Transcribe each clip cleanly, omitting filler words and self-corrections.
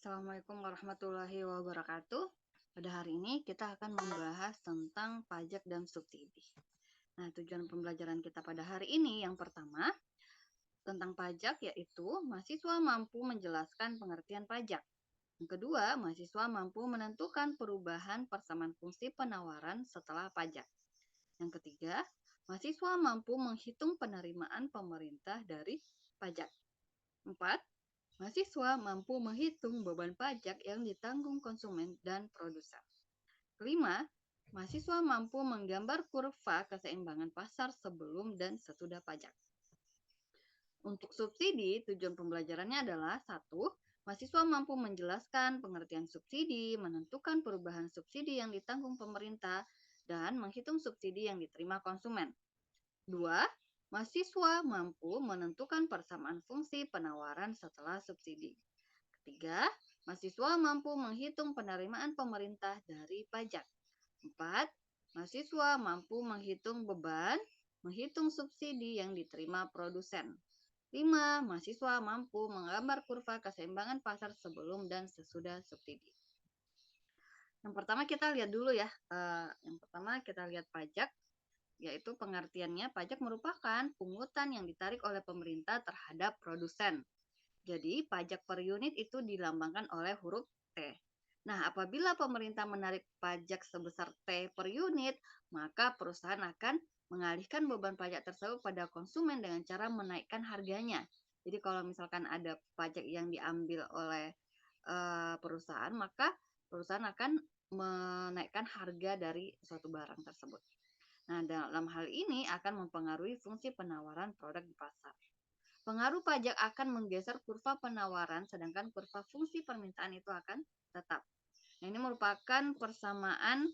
Assalamualaikum warahmatullahi wabarakatuh. Pada hari ini kita akan membahas tentang pajak dan subsidi. Nah, tujuan pembelajaran kita pada hari ini yang pertama tentang pajak yaitu mahasiswa mampu menjelaskan pengertian pajak. Yang kedua, mahasiswa mampu menentukan perubahan persamaan fungsi penawaran setelah pajak. Yang ketiga, mahasiswa mampu menghitung penerimaan pemerintah dari pajak. 4. Mahasiswa mampu menghitung beban pajak yang ditanggung konsumen dan produsen. Kelima, mahasiswa mampu menggambar kurva keseimbangan pasar sebelum dan sesudah pajak. Untuk subsidi, tujuan pembelajarannya adalah 1. Mahasiswa mampu menjelaskan pengertian subsidi, menentukan perubahan subsidi yang ditanggung pemerintah, dan menghitung subsidi yang diterima konsumen. 2. Mahasiswa mampu menentukan persamaan fungsi penawaran setelah subsidi. Ketiga, mahasiswa mampu menghitung penerimaan pemerintah dari pajak. 4. Mahasiswa mampu menghitung beban, menghitung subsidi yang diterima produsen. 5. Mahasiswa mampu menggambar kurva keseimbangan pasar sebelum dan sesudah subsidi. Yang pertama kita lihat dulu ya. Yang pertama kita lihat pajak, yaitu pengertiannya pajak merupakan pungutan yang ditarik oleh pemerintah terhadap produsen. Jadi, pajak per unit itu dilambangkan oleh huruf T. Nah, apabila pemerintah menarik pajak sebesar T per unit, maka perusahaan akan mengalihkan beban pajak tersebut pada konsumen dengan cara menaikkan harganya. Jadi, kalau misalkan ada pajak yang diambil oleh perusahaan, maka perusahaan akan menaikkan harga dari suatu barang tersebut. Nah, dalam hal ini akan mempengaruhi fungsi penawaran produk di pasar. Pengaruh pajak akan menggeser kurva penawaran, sedangkan kurva fungsi permintaan itu akan tetap. Nah, ini merupakan persamaan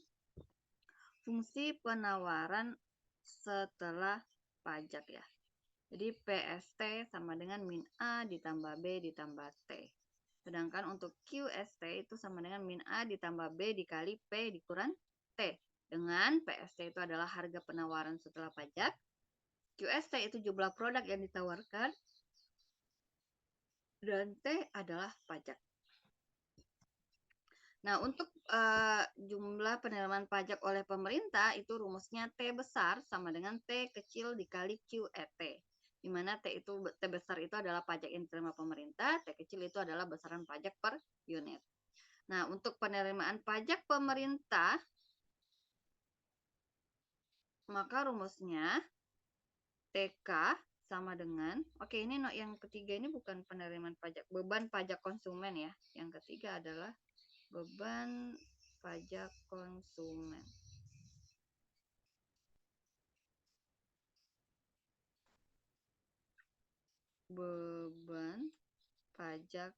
fungsi penawaran setelah pajak ya. Jadi PST sama dengan min A ditambah B ditambah T. Sedangkan untuk QST itu sama dengan min A ditambah B dikali P dikurang T. Dengan PST itu adalah harga penawaran setelah pajak, QST itu jumlah produk yang ditawarkan, dan T adalah pajak. Nah, untuk jumlah penerimaan pajak oleh pemerintah itu rumusnya T besar sama dengan T kecil dikali QET. Di mana T besar itu adalah pajak yang diterima pemerintah, T kecil itu adalah besaran pajak per unit. Nah, untuk penerimaan pajak pemerintah, maka rumusnya TK sama dengan, oke ini yang ketiga ini bukan penerimaan pajak, beban pajak konsumen ya. Yang ketiga adalah beban pajak konsumen. Beban pajak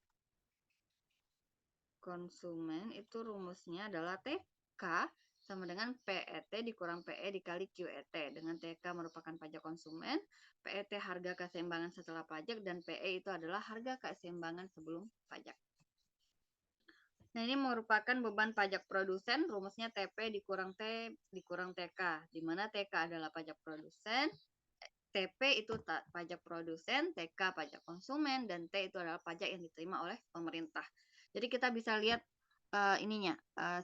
konsumen itu rumusnya adalah TK sama dengan PET dikurang PE dikali QET. Dengan TK merupakan pajak konsumen, PET harga keseimbangan setelah pajak, dan PE itu adalah harga keseimbangan sebelum pajak. Nah, ini merupakan beban pajak produsen, rumusnya TP dikurang T dikurang TK, di mana TK adalah pajak produsen, TP itu pajak produsen, TK pajak konsumen, dan T itu adalah pajak yang diterima oleh pemerintah. Jadi kita bisa lihat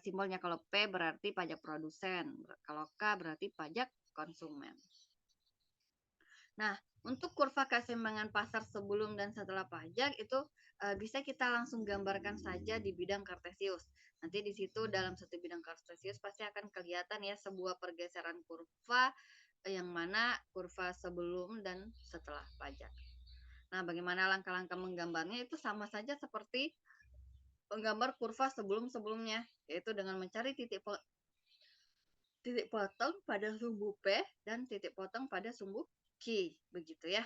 simbolnya. Kalau P berarti pajak produsen, kalau K berarti pajak konsumen. Nah, untuk kurva keseimbangan pasar sebelum dan setelah pajak itu bisa kita langsung gambarkan saja di bidang kartesius. Nanti di situ dalam satu bidang kartesius pasti akan kelihatan ya sebuah pergeseran kurva yang mana kurva sebelum dan setelah pajak. Nah, bagaimana langkah-langkah menggambarnya itu sama saja seperti menggambar kurva sebelum-sebelumnya, yaitu dengan mencari titik potong pada sumbu P dan titik potong pada sumbu Q, begitu ya.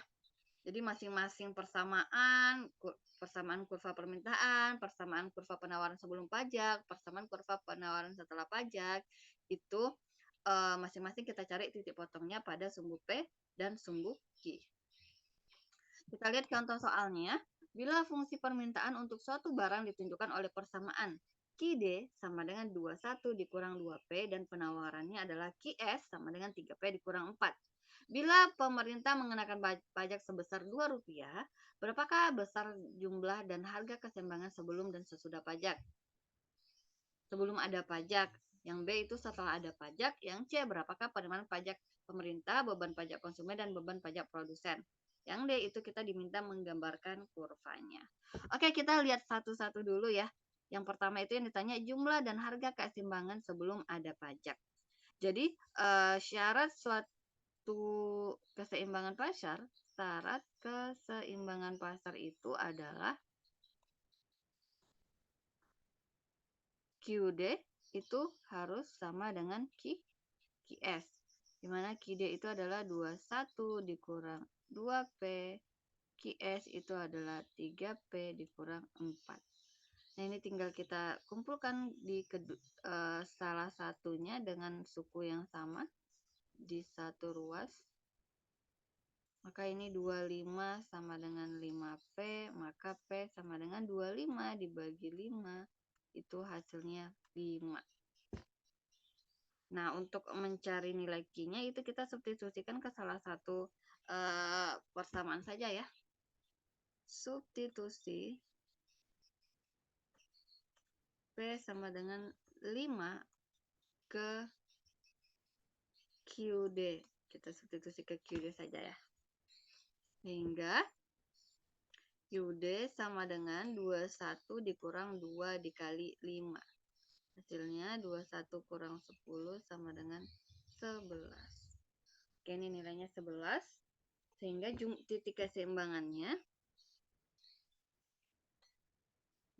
Jadi masing-masing persamaan kurva permintaan, persamaan kurva penawaran sebelum pajak, persamaan kurva penawaran setelah pajak, itu masing-masing kita cari titik potongnya pada sumbu P dan sumbu Q. Kita lihat contoh soalnya. Bila fungsi permintaan untuk suatu barang ditunjukkan oleh persamaan QD sama dengan 21 dikurang 2P dan penawarannya adalah QS sama dengan 3P dikurang 4. Bila pemerintah mengenakan pajak sebesar Rp2, berapakah besar jumlah dan harga keseimbangan sebelum dan sesudah pajak? Sebelum ada pajak. Yang B itu setelah ada pajak. Yang C berapakah penerimaan pajak pemerintah, beban pajak konsumen, dan beban pajak produsen. Yang D itu kita diminta menggambarkan kurvanya. Oke, kita lihat satu-satu dulu ya. Yang pertama itu yang ditanya jumlah dan harga keseimbangan sebelum ada pajak. Jadi syarat suatu syarat keseimbangan pasar itu adalah QD itu harus sama dengan QS. Dimana QD itu adalah 21 dikurang 2P, QS itu adalah 3P dikurang 4. Nah, ini tinggal kita kumpulkan di salah satunya dengan suku yang sama di satu ruas. Maka ini 25 sama dengan 5P, maka P sama dengan 25 dibagi 5, itu hasilnya 5. Nah, untuk mencari nilai Q-nya itu kita substitusikan ke salah satu persamaan saja ya. Substitusi P sama dengan 5 ke QD. Kita substitusi ke QD saja ya. Sehingga QD sama dengan 21 dikurang 2 dikali 5. Hasilnya 21 kurang 10 sama dengan 11. Oke, ini nilainya 11. Sehingga titik keseimbangannya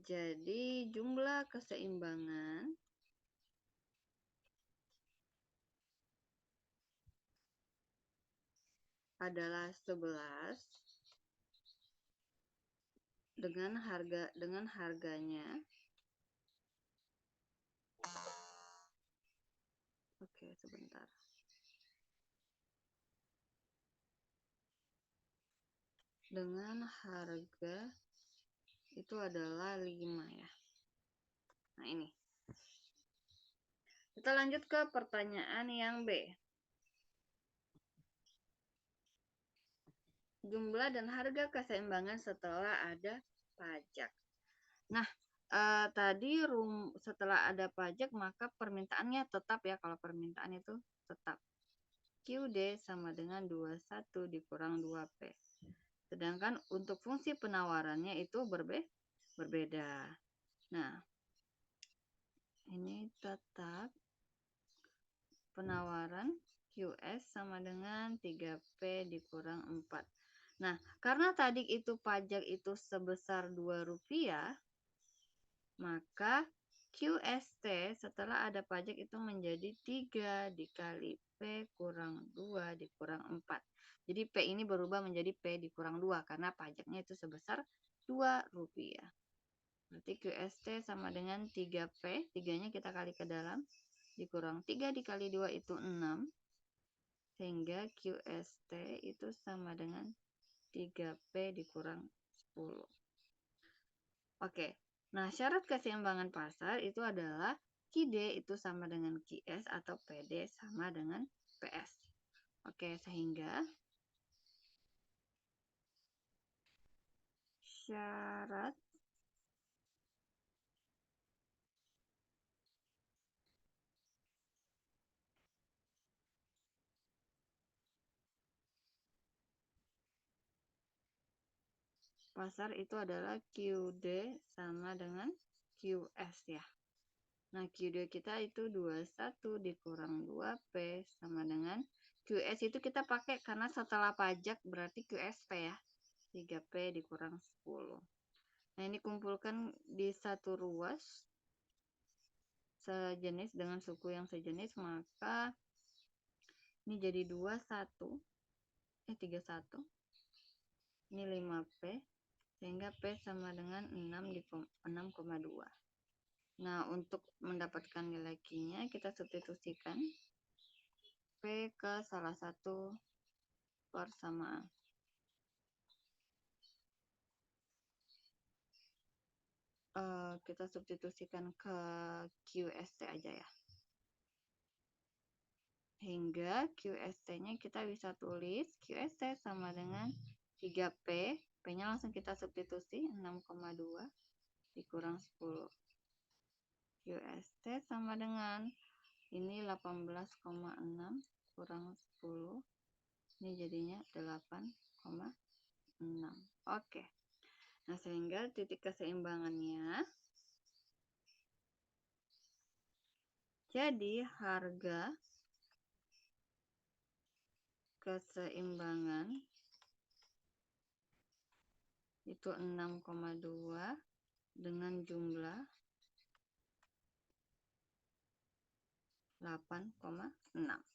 jadi jumlah keseimbangan adalah 11 dengan harganya. Oke, sebentar. Dengan harga itu adalah 5 ya. Nah, ini. Kita lanjut ke pertanyaan yang B. Jumlah dan harga keseimbangan setelah ada pajak. Nah, tadi setelah ada pajak maka permintaannya tetap ya, kalau permintaan itu tetap. QD sama dengan 21 dikurang 2P. Sedangkan untuk fungsi penawarannya itu berbeda. Nah, ini tetap penawaran QS sama dengan 3P dikurang 4. Nah, karena tadi itu pajak itu sebesar Rp2, maka QST setelah ada pajak itu menjadi 3 dikali P kurang 2 dikurang 4. Jadi P ini berubah menjadi P dikurang 2 karena pajaknya itu sebesar Rp2. Berarti QST sama dengan 3P, 3-nya kita kali ke dalam, dikurang 3 dikali 2 itu 6. Sehingga QST itu sama dengan 3P dikurang 10. Oke. Nah, syarat keseimbangan pasar itu adalah QD itu sama dengan QS atau PD sama dengan PS. Oke, sehingga syarat pasar itu adalah QD sama dengan QS ya. Nah, QD kita itu 21 dikurang 2P sama dengan QS itu kita pakai karena setelah pajak berarti QSP ya. 3P dikurang 10. Nah, ini kumpulkan di satu ruas sejenis dengan suku yang sejenis, maka ini jadi 21, 31. Ini 5P, sehingga P sama dengan 6,2. Nah, untuk mendapatkan nilai Q-nya kita substitusikan P ke salah satu persamaan. Kita substitusikan ke QST aja ya. Hingga QST-nya kita bisa tulis QST sama dengan 3P. P-nya langsung kita substitusi 6,2 dikurang 10. QST sama dengan ini 18,6 kurang 10. Ini jadinya 8,6. Oke. Nah, sehingga titik keseimbangannya jadi harga keseimbangan itu 6,2 dengan jumlah 8,6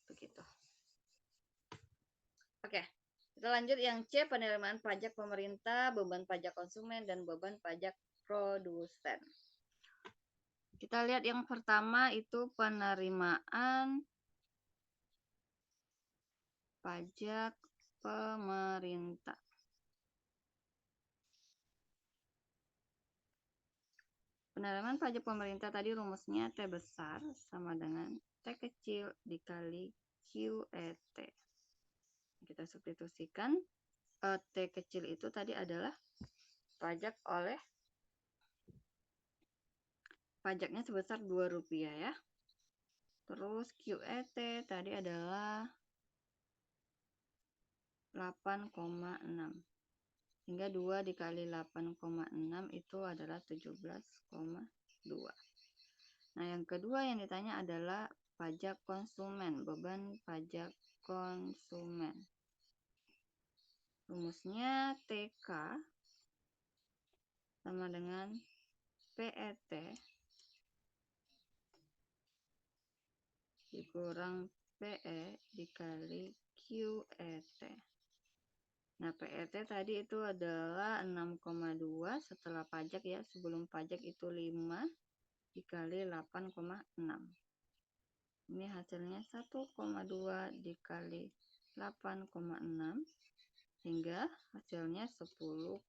begitu. Oke, kita lanjut yang C, penerimaan pajak pemerintah, beban pajak konsumen, dan beban pajak produsen. Kita lihat yang pertama itu penerimaan pajak pemerintah. Penerimaan pajak pemerintah tadi rumusnya T besar sama dengan T kecil dikali QET. Kita substitusikan. T kecil itu tadi adalah pajaknya sebesar Rp2 ya. Terus QET tadi adalah 8,6. Hingga 2 dikali 8,6 itu adalah 17,2. Nah, yang kedua yang ditanya adalah pajak konsumen, beban pajak konsumen. Rumusnya TK sama dengan PET dikurang PE dikali QET. Nah, PET tadi itu adalah 6,2 setelah pajak ya, sebelum pajak itu 5 dikali 8,6. Ini hasilnya 1,2 dikali 8,6 hingga hasilnya 10,32.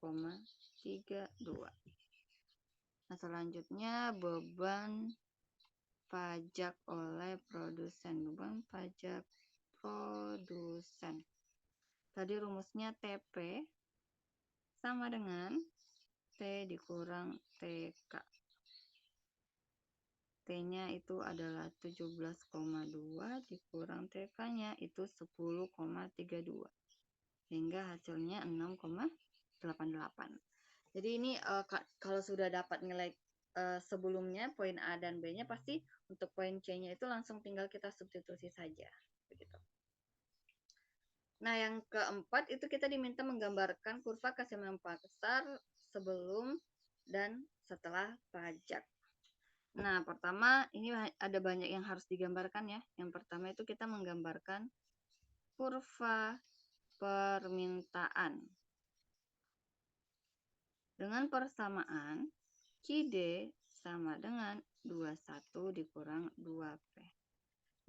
Nah, selanjutnya beban pajak oleh produsen. Beban pajak produsen. Tadi rumusnya TP sama dengan T dikurang TK. T-nya itu adalah 17,2 dikurang TK-nya itu 10,32. Hingga hasilnya 6,88. Jadi ini kalau sudah dapat nilai sebelumnya poin A dan B-nya, pasti untuk poin C-nya itu langsung tinggal kita substitusi saja. Begitu. Nah, yang keempat itu kita diminta menggambarkan kurva keseimbangan pasar sebelum dan setelah pajak. Nah, pertama ini ada banyak yang harus digambarkan ya. Yang pertama itu kita menggambarkan kurva permintaan. Dengan persamaan QD sama dengan 21 dikurang 2P.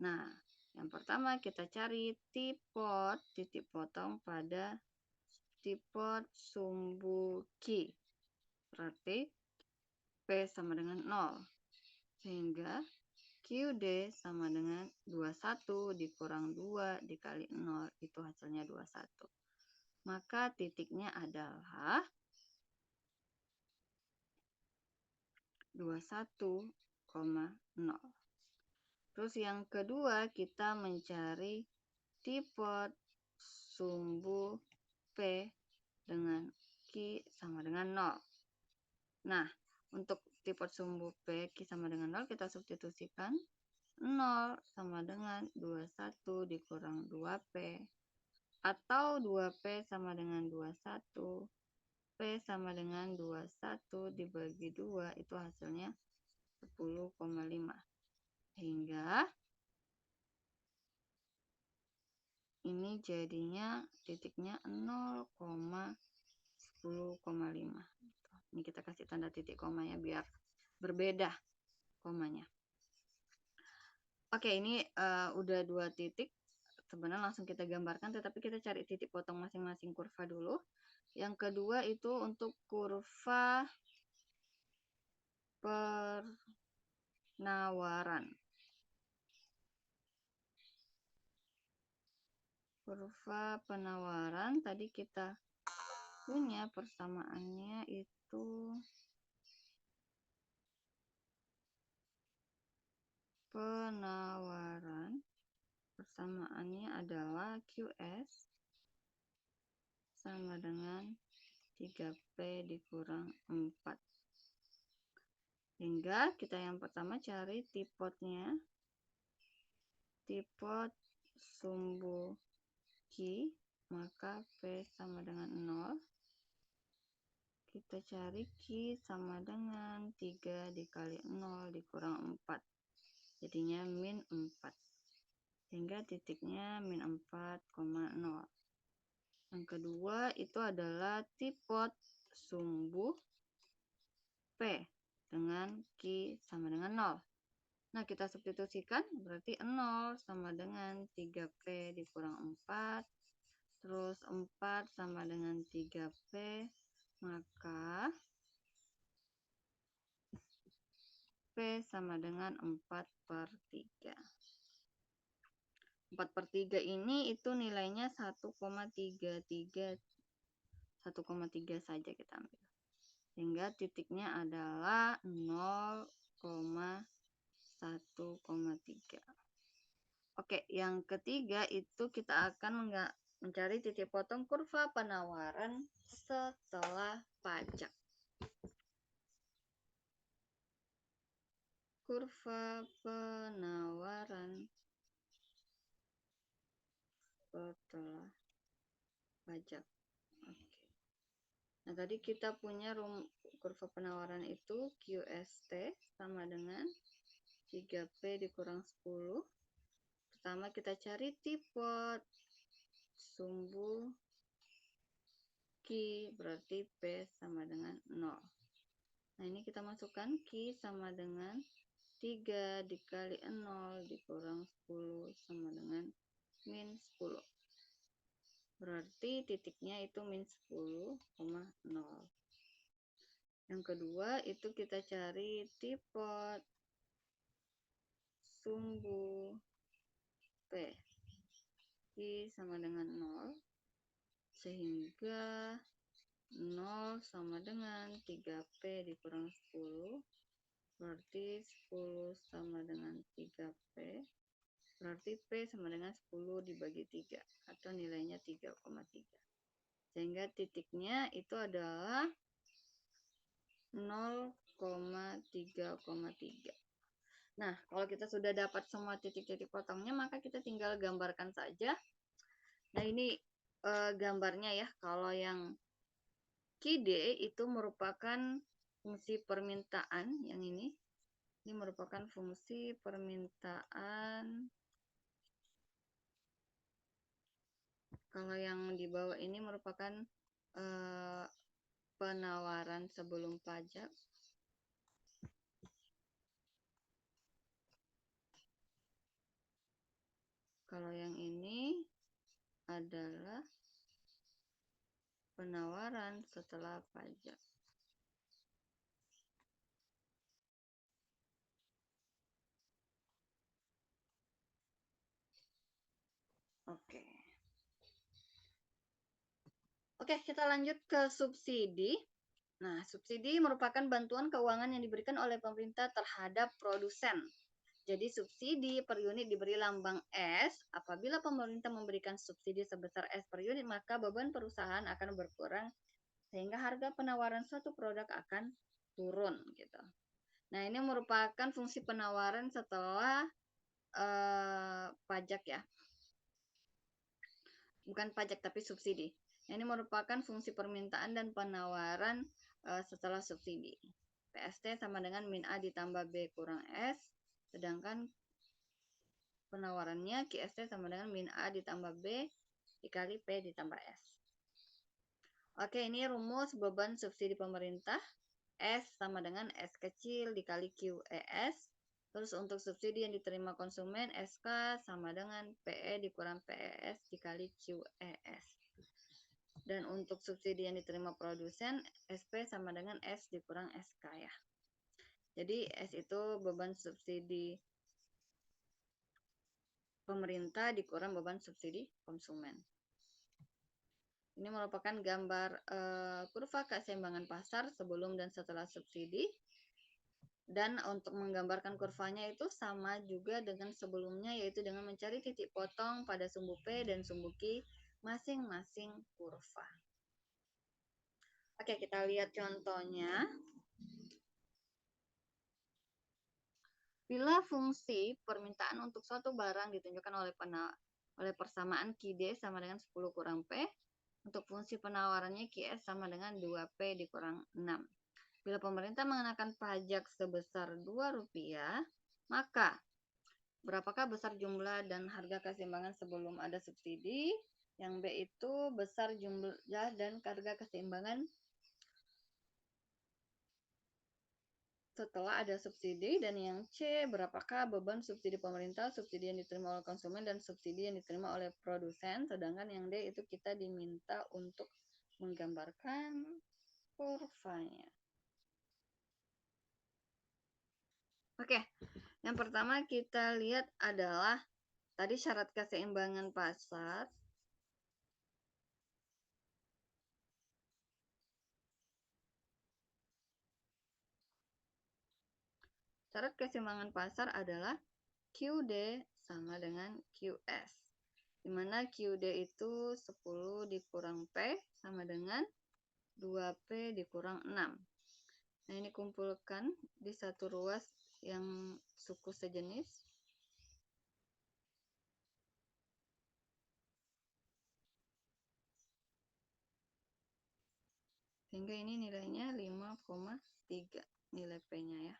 Nah, yang pertama kita cari tipot titik potong pada tipot sumbu Q. Berarti P sama dengan 0. Sehingga QD sama dengan 21 dikurang 2 dikali 0. Itu hasilnya 21. Maka titiknya adalah 21,0. Terus yang kedua kita mencari tipot sumbu P dengan Q sama dengan 0. Nah, untuk tipot sumbu P Q sama dengan 0 kita substitusikan 0 sama dengan 21 dikurang 2P atau 2P sama dengan 21. P sama dengan 21 dibagi 2 itu hasilnya 10,5. Hingga ini jadinya titiknya 0,10,5. Ini kita kasih tanda titik komanya biar berbeda komanya. Oke, ini udah 2 titik. Sebenarnya langsung kita gambarkan, tetapi kita cari titik potong masing-masing kurva dulu. Yang kedua itu untuk kurva penawaran. kurva penawaran tadi kita punya persamaannya itu penawaran, persamaannya adalah QS sama dengan 3P dikurang 4. Hingga kita yang pertama cari tipotnya, tipot sumbu Q, maka P sama dengan 0. Kita cari Q sama dengan 3 dikali 0 dikurang 4. Jadinya min 4. Sehingga titiknya min 4,0. Yang kedua itu adalah tipot sumbu P dengan Q sama dengan 0. Nah, kita substitusikan, berarti 0 sama dengan 3P dikurang 4. Terus 4 sama dengan 3P, maka P sama dengan 4/3. 4/3 ini itu nilainya 1,33. 1,3 saja kita ambil. Sehingga titiknya adalah 0,1,3. Oke, yang ketiga itu kita akan mencari titik potong kurva penawaran setelah pajak. Kurva penawaran setelah pajak. Oke. Nah, tadi kita punya kurva penawaran itu QST sama dengan 3P dikurang 10. Pertama kita cari tipot sumbu Q, berarti P sama dengan 0. Nah, ini kita masukkan Q sama dengan 3 dikali 0 dikurang 10 sama dengan min 10. Berarti titiknya itu min 10,0. Yang kedua itu kita cari tipot sumbu P. Q sama dengan 0. Sehingga 0 sama dengan 3P dikurang 10. Berarti 10 sama dengan 3P. Berarti P sama dengan 10 dibagi 3. Atau nilainya 3,3. Sehingga titiknya itu adalah 0,3,3. Nah, kalau kita sudah dapat semua titik-titik potongnya, maka kita tinggal gambarkan saja. Nah, ini gambarnya ya. Kalau yang QD itu merupakan fungsi permintaan, yang ini merupakan fungsi permintaan. Kalau yang di bawah ini merupakan penawaran sebelum pajak. Kalau yang ini adalah penawaran setelah pajak. Oke. Oke, kita lanjut ke subsidi. Nah, subsidi merupakan bantuan keuangan yang diberikan oleh pemerintah terhadap produsen. Jadi subsidi per unit diberi lambang S. Apabila pemerintah memberikan subsidi sebesar S per unit, maka beban perusahaan akan berkurang sehingga harga penawaran suatu produk akan turun gitu. Nah, ini merupakan fungsi penawaran setelah pajak ya. Bukan pajak tapi subsidi. Ini merupakan fungsi permintaan dan penawaran setelah subsidi. PST sama dengan min A ditambah B kurang S, sedangkan penawarannya QST sama dengan min A ditambah B dikali P ditambah S. Oke, ini rumus beban subsidi pemerintah. S sama dengan S kecil dikali QES. Terus untuk subsidi yang diterima konsumen, SK sama dengan PE dikurang PES dikali QES. Dan untuk subsidi yang diterima produsen, SP sama dengan S dikurang SK ya. Jadi S itu beban subsidi pemerintah dikurang beban subsidi konsumen. Ini merupakan gambar kurva keseimbangan pasar sebelum dan setelah subsidi. Dan untuk menggambarkan kurvanya itu sama juga dengan sebelumnya, yaitu dengan mencari titik potong pada sumbu P dan sumbu Q masing-masing kurva. Oke, kita lihat contohnya. Bila fungsi permintaan untuk suatu barang ditunjukkan oleh persamaan QD sama dengan 10 kurang P, untuk fungsi penawarannya QS sama dengan 2P dikurang 6. Bila pemerintah mengenakan pajak sebesar Rp2, maka berapakah besar jumlah dan harga keseimbangan sebelum ada subsidi? Yang B itu besar jumlah dan harga keseimbangan setelah ada subsidi, dan yang C berapakah beban subsidi pemerintah, subsidi yang diterima oleh konsumen, dan subsidi yang diterima oleh produsen. Sedangkan yang D itu kita diminta untuk menggambarkan kurvanya. Oke, yang pertama kita lihat adalah tadi syarat keseimbangan pasar. Syarat keseimbangan pasar adalah QD sama dengan QS, di mana QD itu 10 dikurang P sama dengan 2P dikurang 6. Nah, ini kumpulkan di satu ruas yang suku sejenis. Sehingga ini nilainya 5,3 nilai P-nya ya.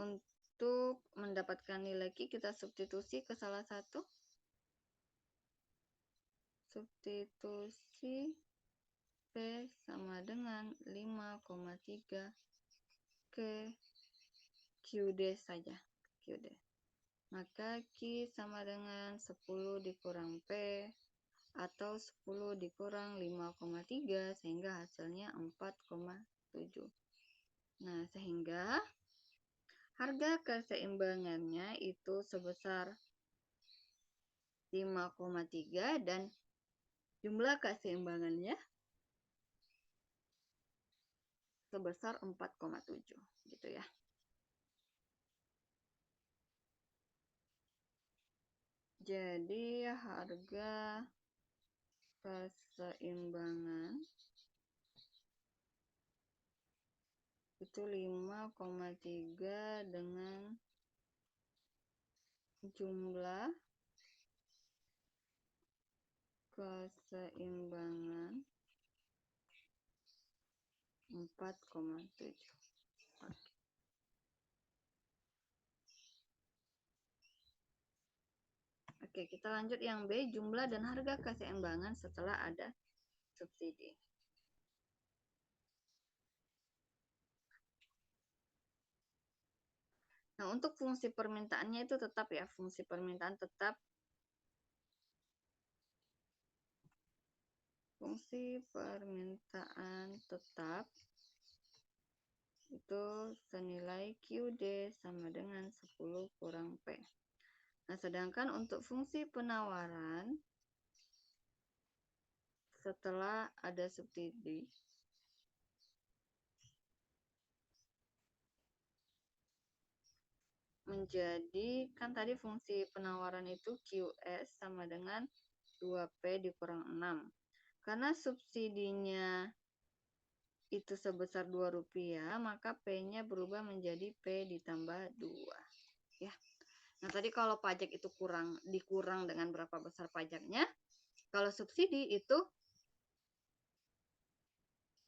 Untuk mendapatkan nilai Q, kita substitusi ke salah satu. Substitusi P sama dengan 5,3 ke QD saja. QD. Maka Q sama dengan 10 dikurang P atau 10 dikurang 5,3, sehingga hasilnya 4,7. Nah, sehingga harga keseimbangannya itu sebesar 5,3 dan jumlah keseimbangannya sebesar 4,7 gitu ya. Jadi harga keseimbangan itu 5,3 dengan jumlah keseimbangan 4,7. Oke, kita lanjut yang B, jumlah dan harga keseimbangan setelah ada subsidi. Nah, untuk fungsi permintaannya itu tetap ya, fungsi permintaan tetap. Fungsi permintaan tetap itu senilai QD sama dengan 10 kurang P. Nah, sedangkan untuk fungsi penawaran setelah ada subsidi menjadi, kan tadi fungsi penawaran itu QS sama dengan 2P dikurang 6. Karena subsidinya itu sebesar Rp2, maka P-nya berubah menjadi P ditambah 2. Ya. Nah, tadi kalau pajak itu dikurang dengan berapa besar pajaknya. Kalau subsidi itu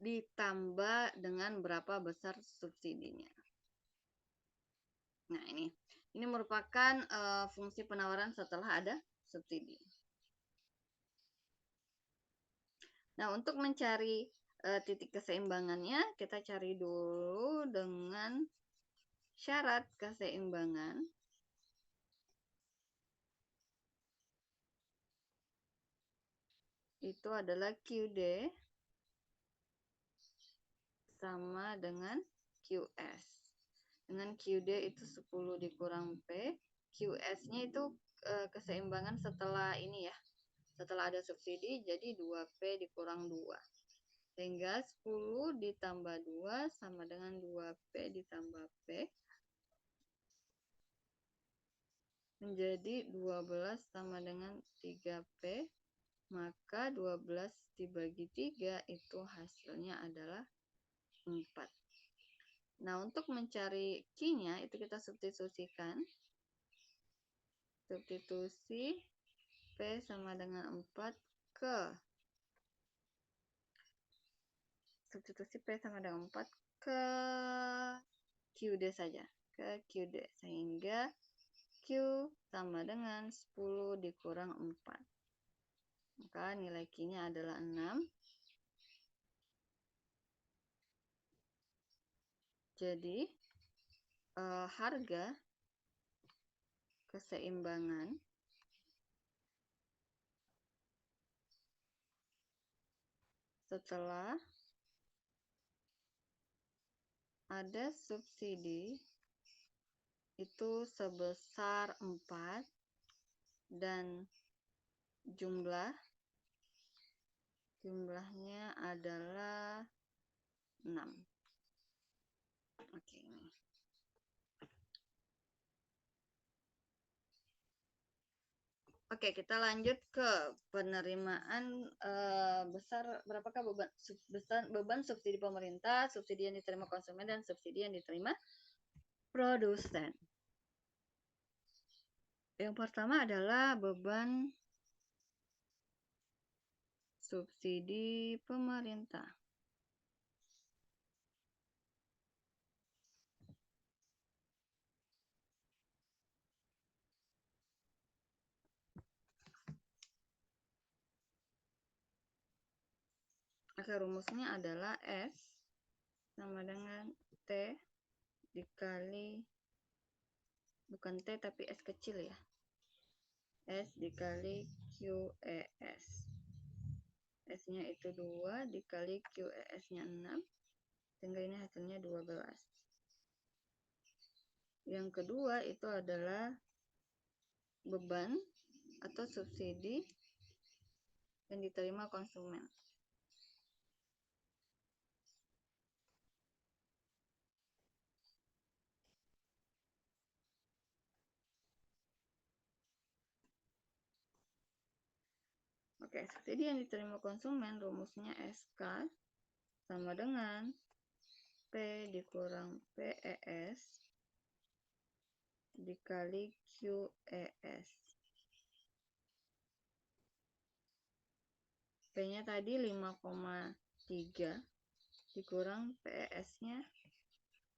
ditambah dengan berapa besar subsidinya. Nah, ini merupakan fungsi penawaran setelah ada subsidi. Nah, untuk mencari titik keseimbangannya, kita cari dulu dengan syarat keseimbangan. Itu adalah QD sama dengan QS. Dengan QD itu 10 dikurang P, QS-nya itu keseimbangan setelah ini ya. Setelah ada subsidi jadi 2P dikurang 2. Sehingga 10 ditambah 2 sama dengan 2P ditambah P. Menjadi 12 sama dengan 3P. Maka 12 dibagi 3 itu hasilnya adalah 4. Nah, untuk mencari Q-nya itu kita substitusikan. Substitusi P sama dengan 4 ke substitusi P sama dengan 4 ke QD saja. Ke QD. Sehingga Q sama dengan 10 dikurang 4. Maka nilai Q-nya adalah 6. Jadi harga keseimbangan setelah ada subsidi itu sebesar 4 dan jumlahnya adalah 6. Oke, ini. Oke, kita lanjut ke penerimaan besar berapakah beban subsidi pemerintah, subsidi yang diterima konsumen, dan subsidi yang diterima produsen. Yang pertama adalah beban subsidi pemerintah. Oke, rumusnya adalah S sama dengan T dikali, bukan T tapi S kecil ya, S dikali QES. S-nya itu 2 dikali QES-nya 6, sehingga ini hasilnya 12. Yang kedua itu adalah beban atau subsidi yang diterima konsumen. Oke, subsidi yang diterima konsumen rumusnya SK sama dengan P dikurang PES dikali QES. P-nya tadi 5,3 dikurang PES-nya,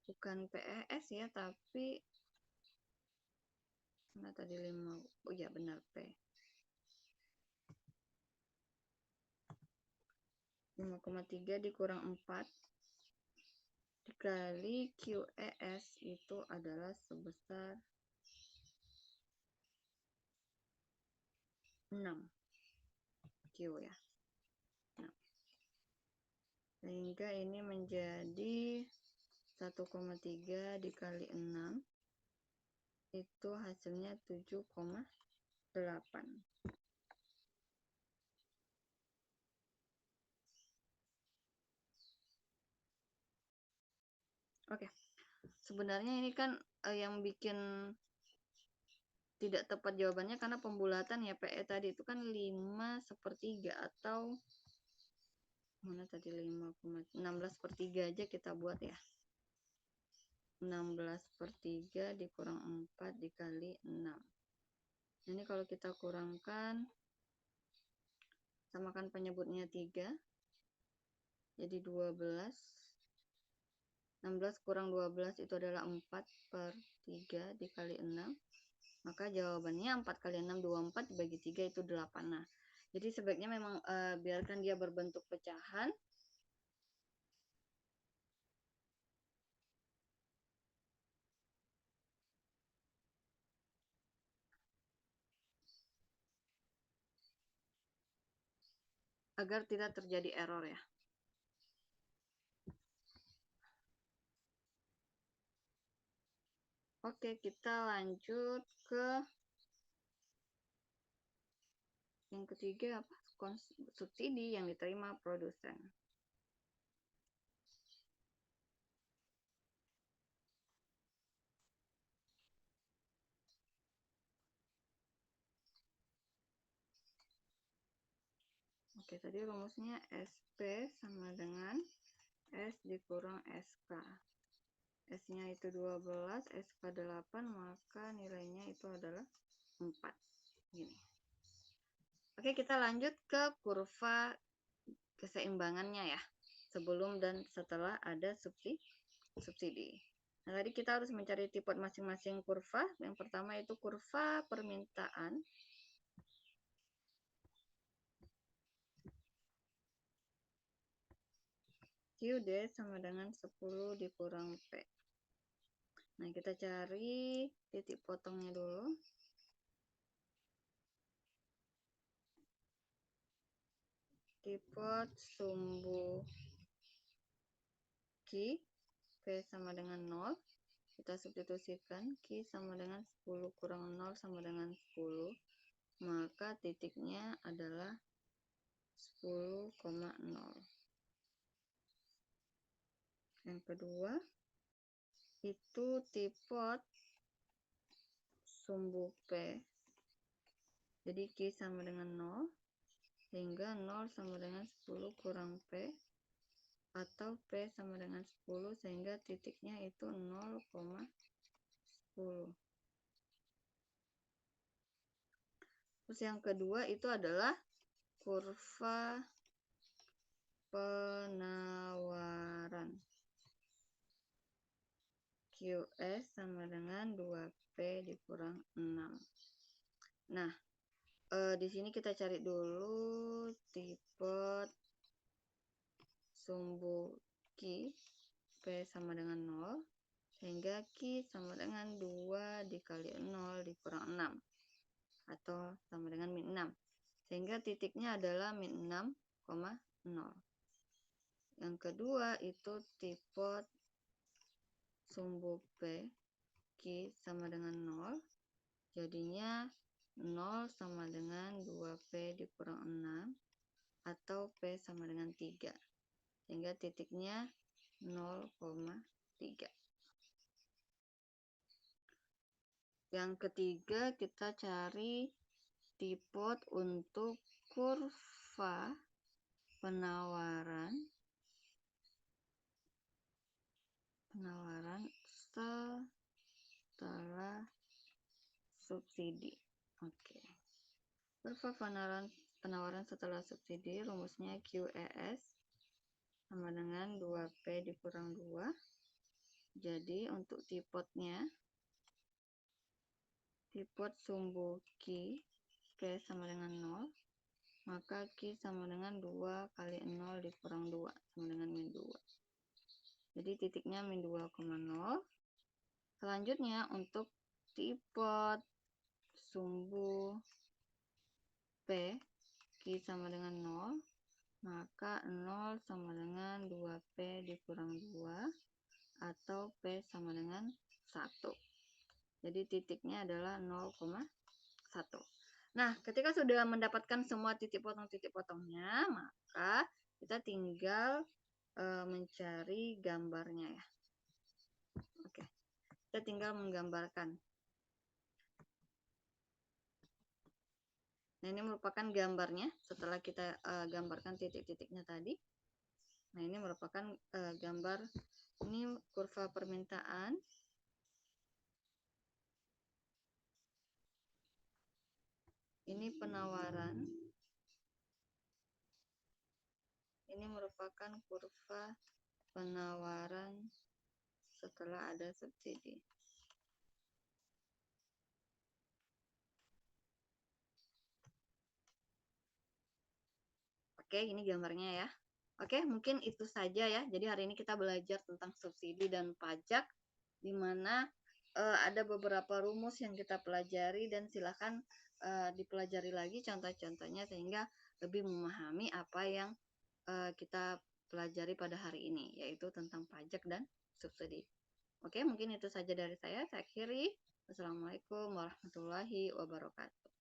bukan PES ya, tapi mana tadi 5, oh ya benar P. 5,3 dikurang 4 dikali QES itu adalah sebesar 6 Q ya. Nah, sehingga ini menjadi 1,3 dikali 6 itu hasilnya 7,8. Oke, sebenarnya ini kan yang bikin tidak tepat jawabannya karena pembulatan ya, PE tadi itu kan 5/3 atau mana tadi 16/3 aja kita buat ya. 16/3 dikurang 4 dikali 6. Ini kalau kita kurangkan, samakan penyebutnya 3, jadi 12. 16 kurang 12 itu adalah 4/3 dikali 6. Maka jawabannya 4 kali 6, 24 dibagi 3 itu 8. Nah, jadi sebaiknya memang biarkan dia berbentuk pecahan. Agar tidak terjadi error ya. Oke, kita lanjut ke yang ketiga, apa? Subsidi yang diterima produsen. Oke, tadi rumusnya SP sama dengan S dikurang SK. S-nya itu 12, SK 8, maka nilainya itu adalah 4. Gini. Oke, kita lanjut ke kurva keseimbangannya ya. Sebelum dan setelah ada subsidi. Nah, tadi kita harus mencari tipe masing-masing kurva. Yang pertama itu kurva permintaan. QD sama dengan 10 dikurang P. Nah, kita cari titik potongnya dulu. Tipe sumbu Q, P sama dengan 0. Kita substitusikan Q sama dengan 10 kurang 0 sama dengan 10. Maka titiknya adalah 10,0. Yang kedua, itu tipe sumbu P. Jadi Q sama dengan 0. Sehingga 0 sama dengan 10 kurang P. Atau P sama dengan 10 sehingga titiknya itu 0,10. Terus yang kedua itu adalah kurva penawaran. QS sama dengan 2P dikurang 6. Nah, di sini kita cari dulu tipe sumbu Q, P sama dengan 0, sehingga Q sama dengan 2 dikali 0 dikurang 6, atau sama dengan min 6. Sehingga titiknya adalah min 6,0. Yang kedua itu tipe sumbu P, Q sama dengan 0, jadinya 0 sama dengan 2P dikurang 6, atau P sama dengan 3. Sehingga titiknya 0,3. Yang ketiga kita cari tipe untuk kurva penawaran setelah subsidi. Oke. Kurva penawaran setelah subsidi rumusnya QES sama dengan 2P dikurang 2. Jadi untuk tipotnya, tipot sumbu Q, P sama dengan 0, maka Q sama dengan 2 kali 0 dikurang 2, sama dengan min 2. Jadi titiknya min 2,0. Selanjutnya untuk tipot sumbu P, Q sama dengan 0, maka 0 sama dengan 2P dikurang 2, atau P sama dengan 1. Jadi titiknya adalah 0,1. Nah, ketika sudah mendapatkan semua titik potongnya, maka kita tinggal mencari gambarnya ya. Oke, kita tinggal menggambarkan. Nah, ini merupakan gambarnya setelah kita gambarkan titik-titiknya tadi. Nah, ini merupakan gambar, ini kurva permintaan. Ini penawaran. Ini merupakan kurva penawaran setelah ada subsidi. Oke, ini gambarnya ya. Oke, mungkin itu saja ya. Jadi hari ini kita belajar tentang subsidi dan pajak, di mana ada beberapa rumus yang kita pelajari, dan silakan dipelajari lagi contoh-contohnya sehingga lebih memahami apa yang kita pelajari pada hari ini, yaitu tentang pajak dan subsidi. Oke, mungkin itu saja dari saya. Saya akhiri. Wassalamualaikum warahmatullahi wabarakatuh.